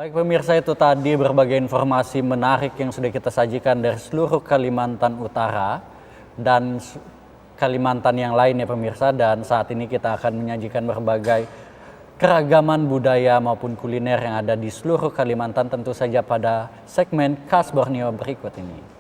Baik pemirsa, itu tadi berbagai informasi menarik yang sudah kita sajikan dari seluruh Kalimantan Utara dan Kalimantan yang lain ya pemirsa. Dan saat ini kita akan menyajikan berbagai keragaman budaya maupun kuliner yang ada di seluruh Kalimantan, tentu saja pada segmen Khas Borneo berikut ini.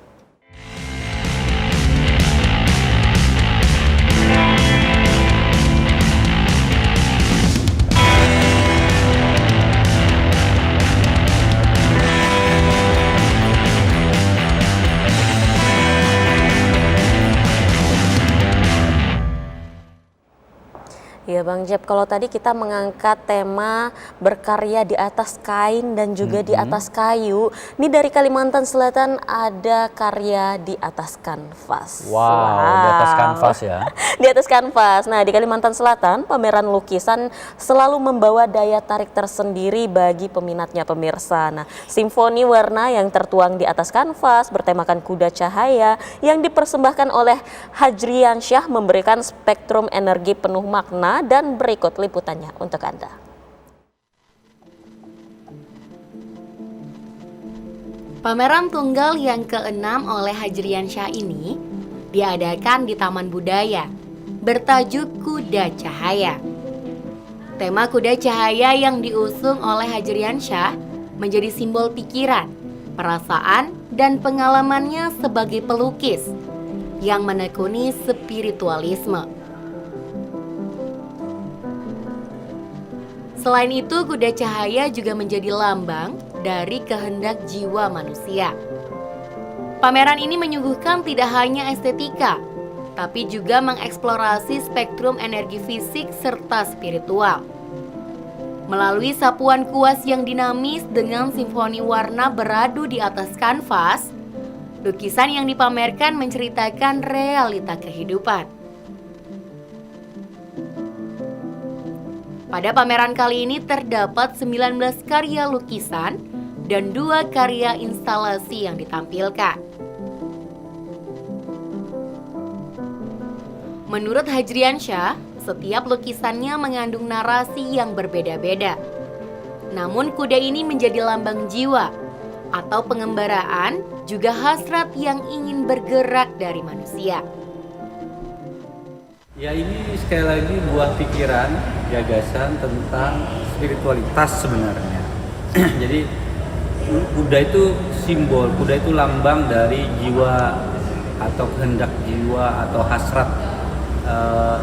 Ya Bang Jeb, kalau tadi kita mengangkat tema berkarya di atas kain dan juga di atas kayu, ini dari Kalimantan Selatan ada karya di atas kanvas. Wow, di atas kanvas ya. Di atas kanvas. Nah, di Kalimantan Selatan, pameran lukisan selalu membawa daya tarik tersendiri bagi peminatnya pemirsa. Nah, simfoni warna yang tertuang di atas kanvas bertemakan kuda cahaya yang dipersembahkan oleh Hajrian Syah memberikan spektrum energi penuh makna, dan berikut liputannya untuk Anda. Pameran tunggal yang ke-6 oleh Hajrian Syah ini diadakan di Taman Budaya bertajuk Kuda Cahaya. Tema Kuda Cahaya yang diusung oleh Hajrian Syah menjadi simbol pikiran, perasaan, dan pengalamannya sebagai pelukis yang menekuni spiritualisme. Selain itu, kuda cahaya juga menjadi lambang dari kehendak jiwa manusia. Pameran ini menyuguhkan tidak hanya estetika, tapi juga mengeksplorasi spektrum energi fisik serta spiritual. Melalui sapuan kuas yang dinamis dengan simfoni warna beradu di atas kanvas, lukisan yang dipamerkan menceritakan realita kehidupan. Pada pameran kali ini terdapat 19 karya lukisan dan 2 karya instalasi yang ditampilkan. Menurut Hajrian Syah, setiap lukisannya mengandung narasi yang berbeda-beda. Namun kuda ini menjadi lambang jiwa atau pengembaraan, juga hasrat yang ingin bergerak dari manusia. Ya, ini sekali lagi buah pikiran, gagasan tentang spiritualitas sebenarnya. Jadi kuda itu simbol, kuda itu lambang dari jiwa atau kehendak jiwa atau hasrat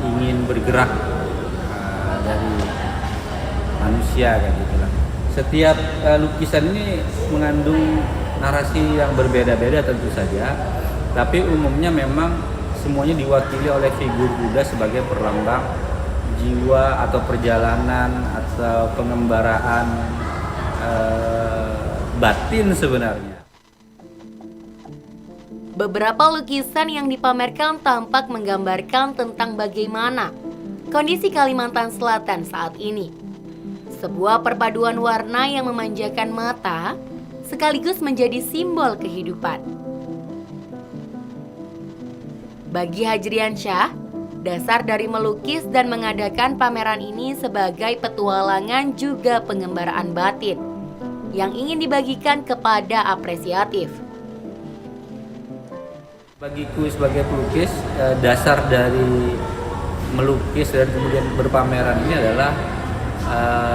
ingin bergerak dari manusia kayak gitu lah. Setiap lukisan ini mengandung narasi yang berbeda-beda tentu saja, tapi umumnya memang semuanya diwakili oleh figur kuda sebagai perlambang jiwa atau perjalanan atau pengembaraan batin sebenarnya. Beberapa lukisan yang dipamerkan tampak menggambarkan tentang bagaimana kondisi Kalimantan Selatan saat ini. Sebuah perpaduan warna yang memanjakan mata sekaligus menjadi simbol kehidupan. Bagi Hajrian Syah, dasar dari melukis dan mengadakan pameran ini sebagai petualangan juga pengembaraan batin yang ingin dibagikan kepada apresiatif. Bagiku sebagai pelukis, dasar dari melukis dan kemudian berpameran ini adalah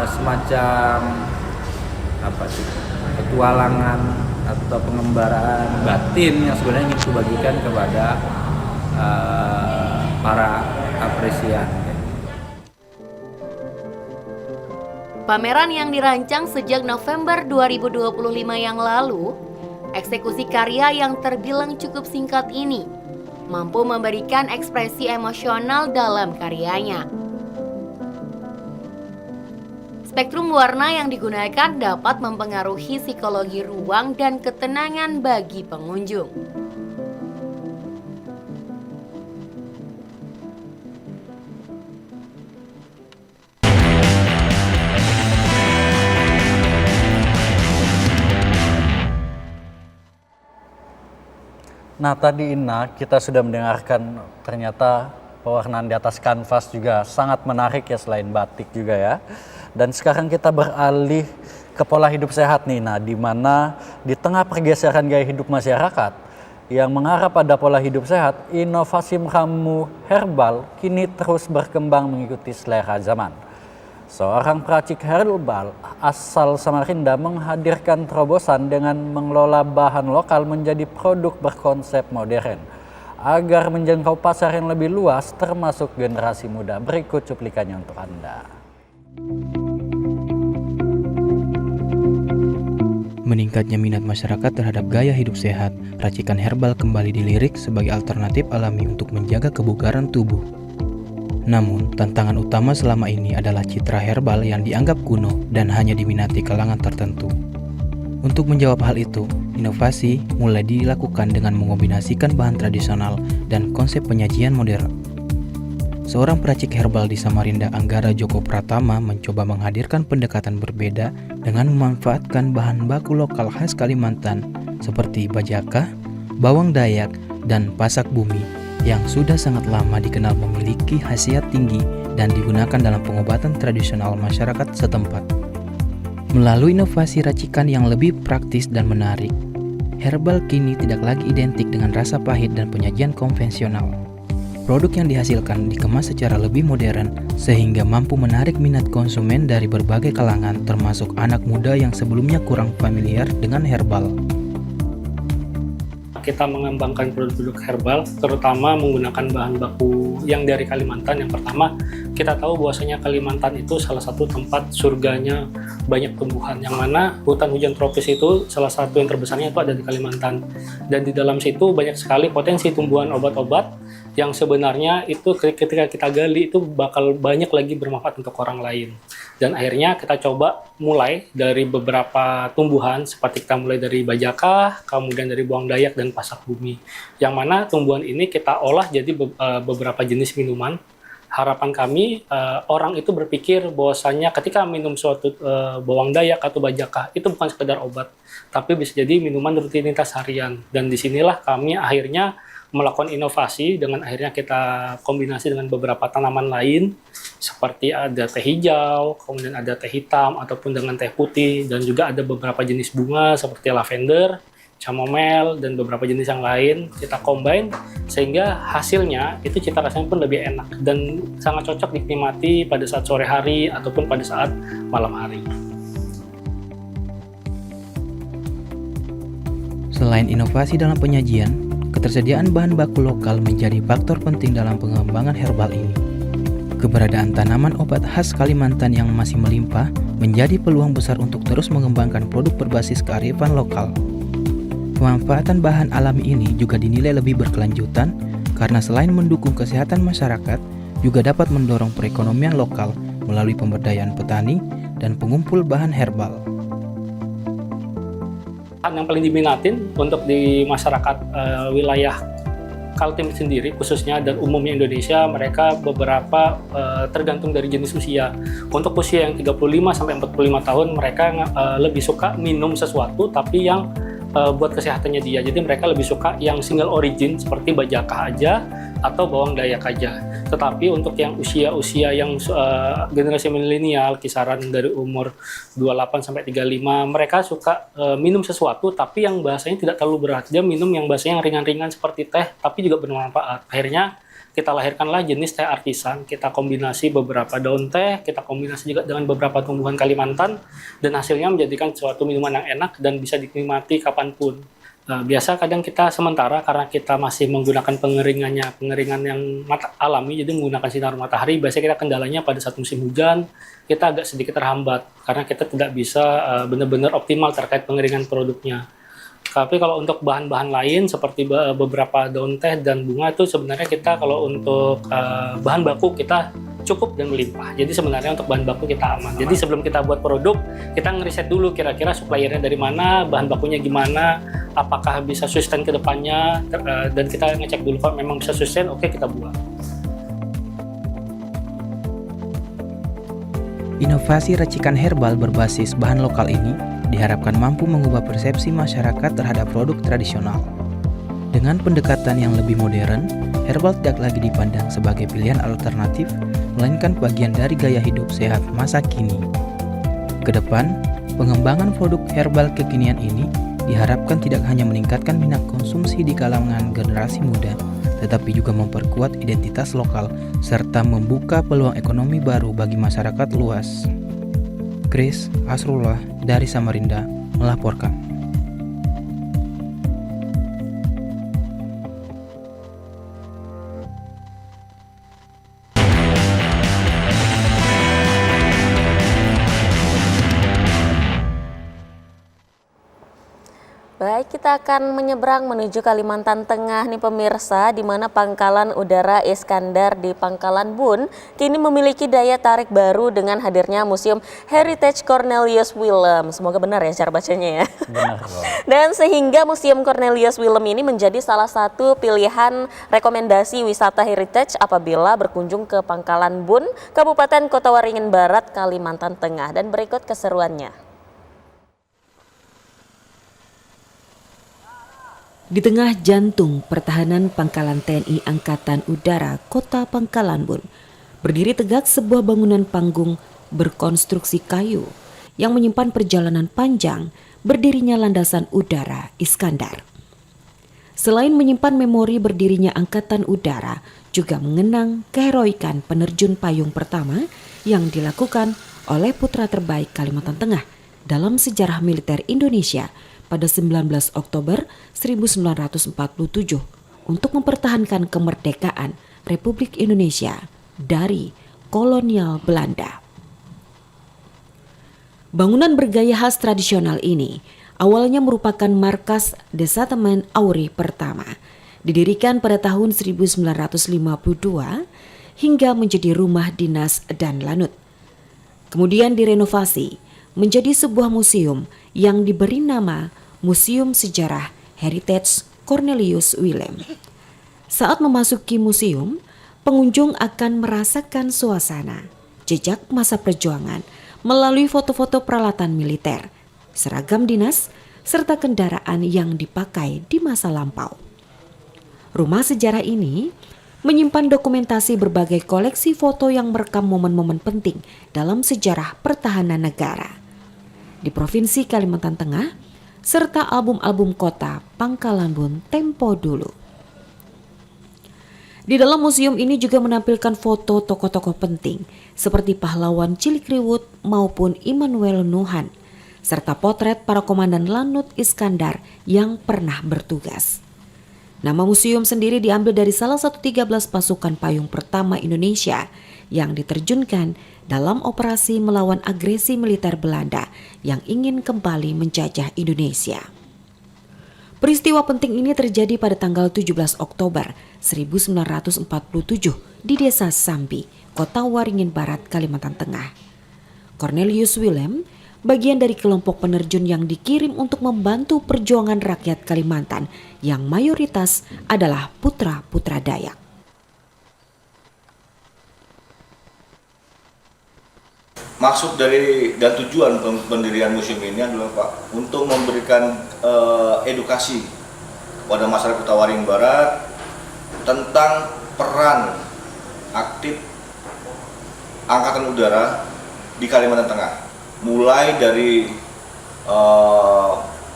semacam petualangan atau pengembaraan batin yang sebenarnya ingin kubagikan kepada para apresian. Pameran yang dirancang sejak November 2025 yang lalu, eksekusi karya yang terbilang cukup singkat ini mampu memberikan ekspresi emosional dalam karyanya. Spektrum warna yang digunakan dapat mempengaruhi psikologi ruang dan ketenangan bagi pengunjung. Nah tadi Ina, kita sudah mendengarkan ternyata pewarnaan di atas kanvas juga sangat menarik ya, selain batik juga ya. Dan sekarang kita beralih ke pola hidup sehat nih, nah di mana di tengah pergeseran gaya hidup masyarakat yang mengarah pada pola hidup sehat, inovasi ramu herbal kini terus berkembang mengikuti selera zaman. Seorang peracik herbal asal Samarinda menghadirkan terobosan dengan mengelola bahan lokal menjadi produk berkonsep modern agar menjangkau pasar yang lebih luas termasuk generasi muda. Berikut cuplikannya untuk Anda. Meningkatnya minat masyarakat terhadap gaya hidup sehat, racikan herbal kembali dilirik sebagai alternatif alami untuk menjaga kebugaran tubuh. Namun, tantangan utama selama ini adalah citra herbal yang dianggap kuno dan hanya diminati kalangan tertentu. Untuk menjawab hal itu, inovasi mulai dilakukan dengan mengombinasikan bahan tradisional dan konsep penyajian modern. Seorang peracik herbal di Samarinda, Anggara Joko Pratama, mencoba menghadirkan pendekatan berbeda dengan memanfaatkan bahan baku lokal khas Kalimantan seperti bajaka, bawang dayak, dan pasak bumi yang sudah sangat lama dikenal memiliki khasiat tinggi dan digunakan dalam pengobatan tradisional masyarakat setempat. Melalui inovasi racikan yang lebih praktis dan menarik, herbal kini tidak lagi identik dengan rasa pahit dan penyajian konvensional. Produk yang dihasilkan dikemas secara lebih modern sehingga mampu menarik minat konsumen dari berbagai kalangan termasuk anak muda yang sebelumnya kurang familiar dengan herbal. Kita mengembangkan produk-produk herbal terutama menggunakan bahan baku yang dari Kalimantan. Yang pertama, kita tahu bahwasanya Kalimantan itu salah satu tempat surganya banyak tumbuhan, yang mana hutan hujan tropis itu salah satu yang terbesarnya itu ada di Kalimantan, dan di dalam situ banyak sekali potensi tumbuhan obat-obat yang sebenarnya itu ketika kita gali itu bakal banyak lagi bermanfaat untuk orang lain. Dan akhirnya kita coba mulai dari beberapa tumbuhan, seperti kita mulai dari bajaka, kemudian dari bawang dayak dan pasak bumi, yang mana tumbuhan ini kita olah jadi beberapa jenis minuman. Harapan kami orang itu berpikir bahwasanya ketika minum suatu bawang dayak atau bajaka itu bukan sekedar obat, tapi bisa jadi minuman rutinitas harian. Dan disinilah kami akhirnya melakukan inovasi dengan akhirnya kita kombinasi dengan beberapa tanaman lain seperti ada teh hijau, kemudian ada teh hitam ataupun dengan teh putih, dan juga ada beberapa jenis bunga seperti lavender, chamomile, dan beberapa jenis yang lain kita combine sehingga hasilnya itu cita rasanya pun lebih enak dan sangat cocok dinikmati pada saat sore hari ataupun pada saat malam hari. Selain inovasi dalam penyajian, ketersediaan bahan baku lokal menjadi faktor penting dalam pengembangan herbal ini. Keberadaan tanaman obat khas Kalimantan yang masih melimpah menjadi peluang besar untuk terus mengembangkan produk berbasis kearifan lokal. Pemanfaatan bahan alami ini juga dinilai lebih berkelanjutan karena selain mendukung kesehatan masyarakat, juga dapat mendorong perekonomian lokal melalui pemberdayaan petani dan pengumpul bahan herbal. Yang paling diminatin untuk di masyarakat wilayah Kaltim sendiri khususnya dan umumnya Indonesia, mereka beberapa tergantung dari jenis usia. Untuk usia yang 35-45 tahun, mereka lebih suka minum sesuatu tapi yang buat kesehatannya dia. Jadi mereka lebih suka yang single origin seperti bajaka aja atau bawang dayak aja. Tetapi untuk yang usia-usia yang generasi milenial, kisaran dari umur 28-35, mereka suka minum sesuatu tapi yang bahasanya tidak terlalu berat. Dia minum yang bahasanya yang ringan-ringan seperti teh tapi juga bermanfaat. Akhirnya kita lahirkanlah jenis teh artisan. Kita kombinasi beberapa daun teh, kita kombinasi juga dengan beberapa tumbuhan Kalimantan, dan hasilnya menjadikan suatu minuman yang enak dan bisa dinikmati kapanpun. Biasa kadang kita sementara karena kita masih menggunakan pengeringan yang alami, jadi menggunakan sinar matahari. Biasanya kita kendalanya pada saat musim hujan, kita agak sedikit terhambat karena kita tidak bisa benar-benar optimal terkait pengeringan produknya. Tapi kalau untuk bahan-bahan lain seperti beberapa daun teh dan bunga itu sebenarnya kita kalau untuk bahan baku kita cukup dan melimpah. Jadi sebenarnya untuk bahan baku kita aman. Jadi sebelum kita buat produk, kita ngeriset dulu kira-kira suppliernya dari mana, bahan bakunya gimana, apakah bisa sustain ke depannya, dan kita ngecek dulu kalau memang bisa sustain, oke kita buat. Inovasi racikan herbal berbasis bahan lokal ini diharapkan mampu mengubah persepsi masyarakat terhadap produk tradisional. Dengan pendekatan yang lebih modern, herbal tidak lagi dipandang sebagai pilihan alternatif, melainkan bagian dari gaya hidup sehat masa kini. Kedepan, pengembangan produk herbal kekinian ini diharapkan tidak hanya meningkatkan minat konsumsi di kalangan generasi muda, tetapi juga memperkuat identitas lokal serta membuka peluang ekonomi baru bagi masyarakat luas. Chris Asrullah dari Samarinda melaporkan. Baik, kita akan menyeberang menuju Kalimantan Tengah nih pemirsa, di mana Pangkalan Udara Iskandar di Pangkalan Bun kini memiliki daya tarik baru dengan hadirnya Museum Heritage Cornelius Willem. Semoga benar ya cara bacanya ya. Benar. Dan sehingga Museum Cornelius Willem ini menjadi salah satu pilihan rekomendasi wisata heritage apabila berkunjung ke Pangkalan Bun, Kabupaten Kota Waringin Barat, Kalimantan Tengah. Dan berikut keseruannya. Di tengah jantung pertahanan Pangkalan TNI Angkatan Udara Kota Pangkalan Bun, berdiri tegak sebuah bangunan panggung berkonstruksi kayu yang menyimpan perjalanan panjang berdirinya landasan udara Iskandar. Selain menyimpan memori berdirinya Angkatan Udara, juga mengenang keheroikan penerjun payung pertama yang dilakukan oleh putra terbaik Kalimantan Tengah dalam sejarah militer Indonesia pada 19 Oktober 1947 untuk mempertahankan kemerdekaan Republik Indonesia dari kolonial Belanda. Bangunan bergaya khas tradisional ini awalnya merupakan markas Desatemen Auri pertama, didirikan pada tahun 1952 hingga menjadi rumah dinas dan lanut. Kemudian direnovasi menjadi sebuah museum yang diberi nama Museum Sejarah Heritage Cornelius Willem. Saat memasuki museum, pengunjung akan merasakan suasana, jejak masa perjuangan melalui foto-foto peralatan militer, seragam dinas, serta kendaraan yang dipakai di masa lampau. Rumah sejarah ini menyimpan dokumentasi berbagai koleksi foto yang merekam momen-momen penting dalam sejarah pertahanan negara di Provinsi Kalimantan Tengah, serta album-album kota Pangkalan Bun tempo dulu. Di dalam museum ini juga menampilkan foto tokoh-tokoh penting seperti pahlawan Cilikriwut maupun Immanuel Nuhan, serta potret para komandan Lanut Iskandar yang pernah bertugas. Nama museum sendiri diambil dari salah satu 13 pasukan payung pertama Indonesia yang diterjunkan dalam operasi melawan agresi militer Belanda yang ingin kembali menjajah Indonesia. Peristiwa penting ini terjadi pada tanggal 17 Oktober 1947 di Desa Sambi, Kota Waringin Barat, Kalimantan Tengah. Cornelius Willem bagian dari kelompok penerjun yang dikirim untuk membantu perjuangan rakyat Kalimantan yang mayoritas adalah putra-putra Dayak. Maksud dari dan tujuan pendirian museum ini adalah Pak, untuk memberikan edukasi pada masyarakat Kota Waringin Barat tentang peran aktif Angkatan Udara di Kalimantan Tengah, mulai dari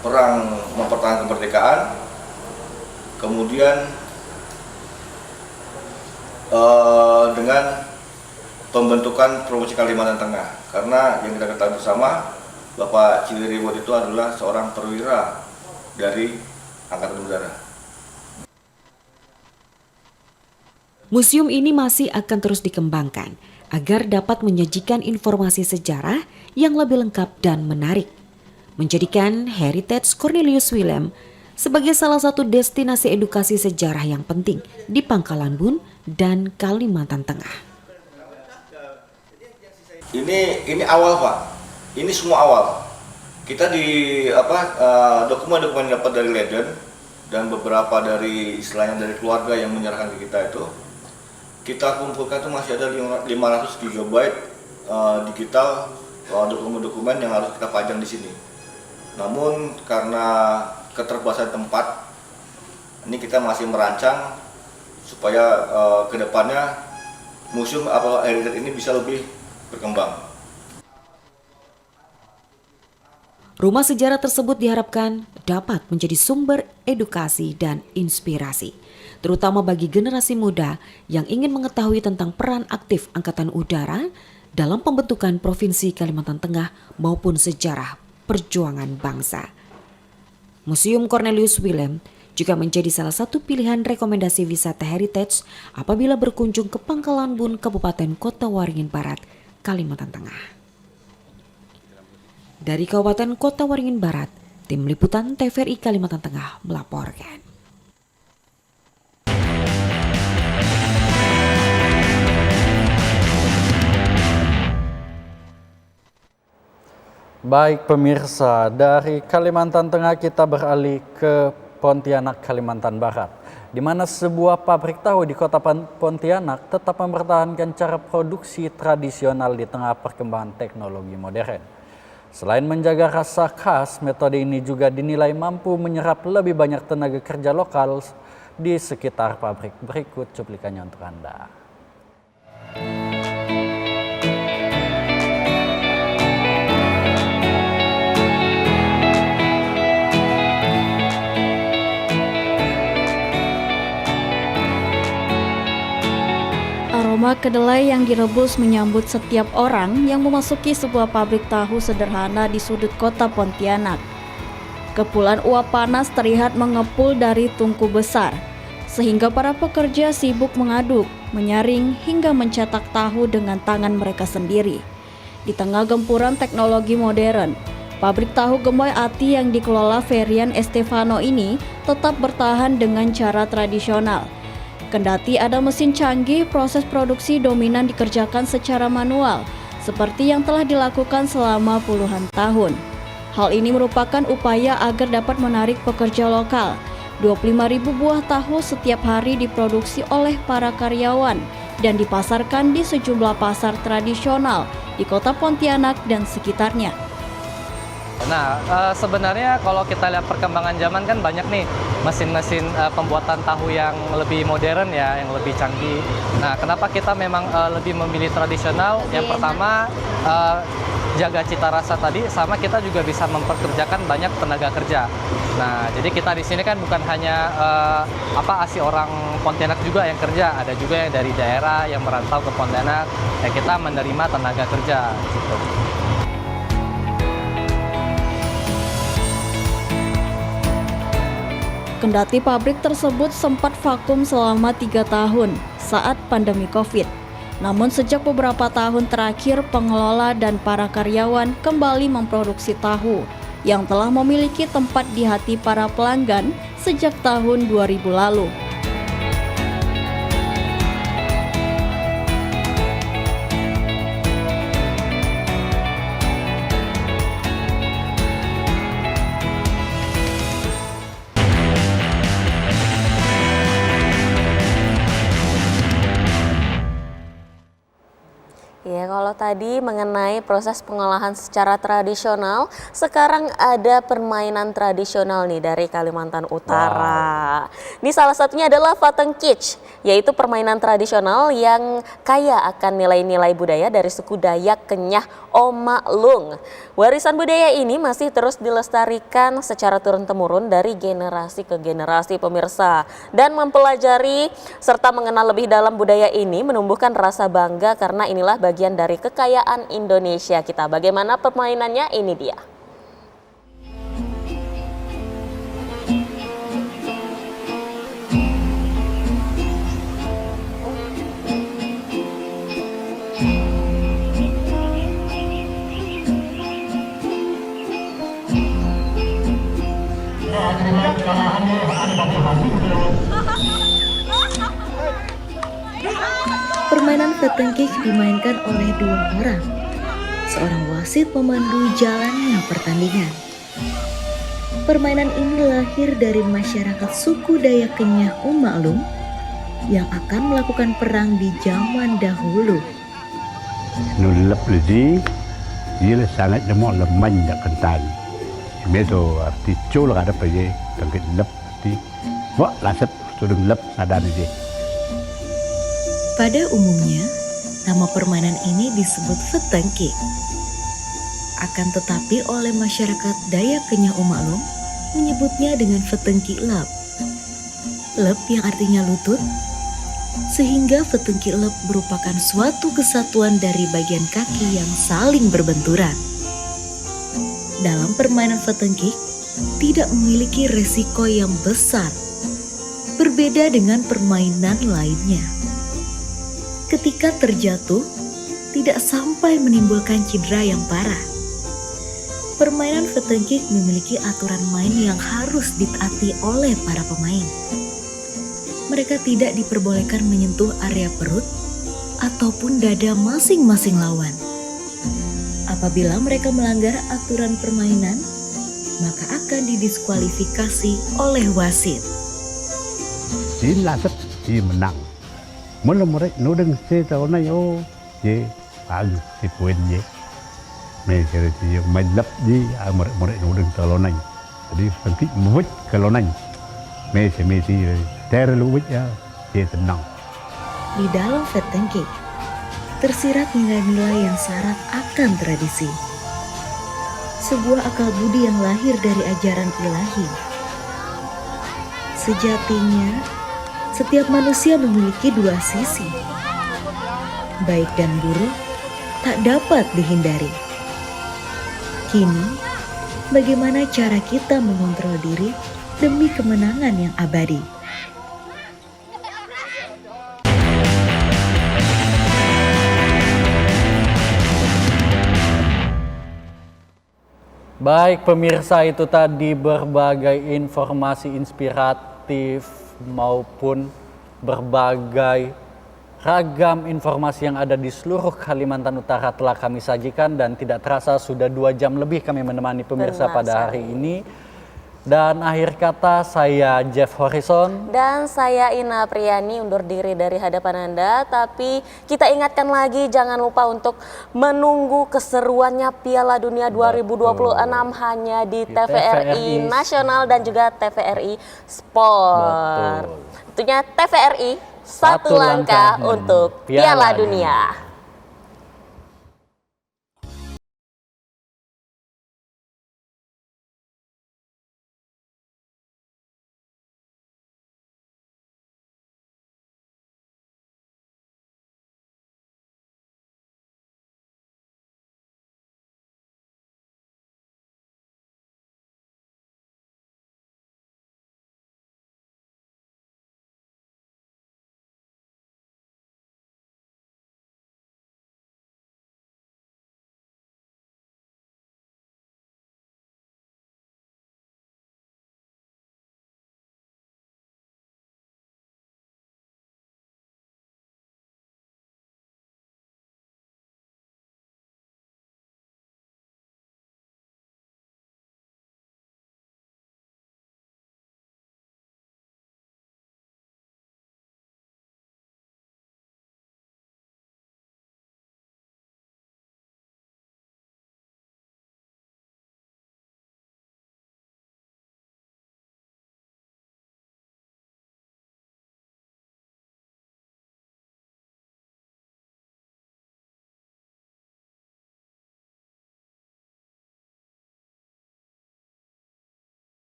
perang mempertahankan kemerdekaan, kemudian dengan pembentukan Provinsi Kalimantan Tengah, karena yang kita ketahui bersama Bapak Cilikriwut itu adalah seorang perwira dari Angkatan Udara. Museum ini masih akan terus dikembangkan agar dapat menyajikan informasi sejarah yang lebih lengkap dan menarik, menjadikan Heritage Cornelius Willem sebagai salah satu destinasi edukasi sejarah yang penting di Pangkalan Bun dan Kalimantan Tengah. Ini awal Pak, ini semua awal. Kita di dokumen-dokumen dapat dari legend dan beberapa dari istilahnya dari keluarga yang menyerahkan ke kita itu, kita kumpulkan itu masih ada 500 GB digital dokumen-dokumen yang harus kita pajang di sini. Namun karena keterbatasan tempat, ini kita masih merancang supaya kedepannya museum atau heritage ini bisa lebih berkembang. Rumah sejarah tersebut diharapkan dapat menjadi sumber edukasi dan inspirasi, terutama bagi generasi muda yang ingin mengetahui tentang peran aktif Angkatan Udara dalam pembentukan Provinsi Kalimantan Tengah maupun sejarah perjuangan bangsa. Museum Cornelius Wilhelm juga menjadi salah satu pilihan rekomendasi wisata heritage apabila berkunjung ke Pangkalan Bun, Kabupaten Kota Waringin Barat, Kalimantan Tengah. Dari Kabupaten Kota Waringin Barat, tim liputan TVRI Kalimantan Tengah melaporkan. Baik pemirsa, dari Kalimantan Tengah kita beralih ke Pontianak, Kalimantan Barat, di mana sebuah pabrik tahu di kota Pontianak tetap mempertahankan cara produksi tradisional di tengah perkembangan teknologi modern. Selain menjaga rasa khas, metode ini juga dinilai mampu menyerap lebih banyak tenaga kerja lokal di sekitar pabrik. Berikut cuplikannya untuk Anda. Aroma kedelai yang direbus menyambut setiap orang yang memasuki sebuah pabrik tahu sederhana di sudut kota Pontianak. Kepulan uap panas terlihat mengepul dari tungku besar, sehingga para pekerja sibuk mengaduk, menyaring, hingga mencetak tahu dengan tangan mereka sendiri. Di tengah gempuran teknologi modern, pabrik tahu Gemboy Ati yang dikelola Ferian Estefano ini tetap bertahan dengan cara tradisional. Kendati ada mesin canggih, proses produksi dominan dikerjakan secara manual, seperti yang telah dilakukan selama puluhan tahun. Hal ini merupakan upaya agar dapat menarik pekerja lokal. 25.000 buah tahu setiap hari diproduksi oleh para karyawan dan dipasarkan di sejumlah pasar tradisional di kota Pontianak dan sekitarnya. Nah, sebenarnya kalau kita lihat perkembangan zaman kan banyak nih mesin-mesin pembuatan tahu yang lebih modern ya, yang lebih canggih. Nah, kenapa kita memang lebih memilih tradisional? Yang pertama, jaga cita rasa tadi, sama kita juga bisa memperkerjakan banyak tenaga kerja. Nah, jadi kita di sini kan bukan hanya asli orang Pontianak juga yang kerja, ada juga yang dari daerah yang merantau ke Pontianak, ya kita menerima tenaga kerja gitu. Kendati pabrik tersebut sempat vakum selama 3 tahun saat pandemi COVID. Namun sejak beberapa tahun terakhir pengelola dan para karyawan kembali memproduksi tahu yang telah memiliki tempat di hati para pelanggan sejak tahun 2000 lalu. Ya, kalau tadi mengenai proses pengolahan secara tradisional, sekarang ada permainan tradisional nih dari Kalimantan Utara. Ini salah satunya adalah Fateng Kich, yaitu permainan tradisional yang kaya akan nilai-nilai budaya dari suku Dayak Kenyah Omaklung. Warisan budaya ini masih terus dilestarikan secara turun-temurun dari generasi ke generasi pemirsa. Dan mempelajari serta mengenal lebih dalam budaya ini menumbuhkan rasa bangga karena inilah bagian dari kekayaan Indonesia kita. Bagaimana permainannya? Ini dia. Permainan Fateng Kich dimainkan oleh 2 orang. Seorang wasit memandu jalannya pertandingan. Permainan ini lahir dari masyarakat suku Dayak Kenyah Omaklung yang akan melakukan perang di zaman dahulu. Nulap lidi, dia sangat lemah lemah tak kental. Meso arti cul ada apa je, tangkit lep arti, wah lasep sudah lep ada ni je. Pada umumnya, nama permainan ini disebut Vetengkik. Akan tetapi oleh masyarakat Dayak Kenyah Umalum menyebutnya dengan Vetengkik Lep. Lep yang artinya lutut, sehingga Vetengkik Lep merupakan suatu kesatuan dari bagian kaki yang saling berbenturan. Dalam permainan Vetengkik, tidak memiliki resiko yang besar, berbeda dengan permainan lainnya. Ketika terjatuh, tidak sampai menimbulkan cedera yang parah. Permainan Vetengkik memiliki aturan main yang harus ditaati oleh para pemain. Mereka tidak diperbolehkan menyentuh area perut ataupun dada masing-masing lawan. Apabila mereka melanggar aturan permainan, maka akan didiskualifikasi oleh wasit. Chỉ là rất chỉ mà nặng. Mỗi lần một đấy nó đừng xe tàu này ô gì bạn thì quên gì. Mày kira thì mày lấp đi một đấy nó đừng tàu này. Jadi sedikit muat kalau nanya. Mày thì terlalu muat ya dia tenang. Di dalam Vetengkik, tersirat nilai-nilai yang syarat akan tradisi. Sebuah akal budi yang lahir dari ajaran ilahi. Sejatinya, setiap manusia memiliki dua sisi. Baik dan buruk tak dapat dihindari. Kini, bagaimana cara kita mengontrol diri demi kemenangan yang abadi? Baik pemirsa, itu tadi berbagai informasi inspiratif maupun berbagai ragam informasi yang ada di seluruh Kalimantan Utara telah kami sajikan, dan tidak terasa sudah 2 jam lebih kami menemani pemirsa pada hari ini. Dan akhir kata, saya Jeff Horizon. Dan saya Ina Priyani undur diri dari hadapan Anda. Tapi kita ingatkan lagi, jangan lupa untuk menunggu keseruannya Piala Dunia 2026 hanya di TVRI Nasional dan juga TVRI Sport. Tentunya TVRI satu langkah untuk Piala Dunia.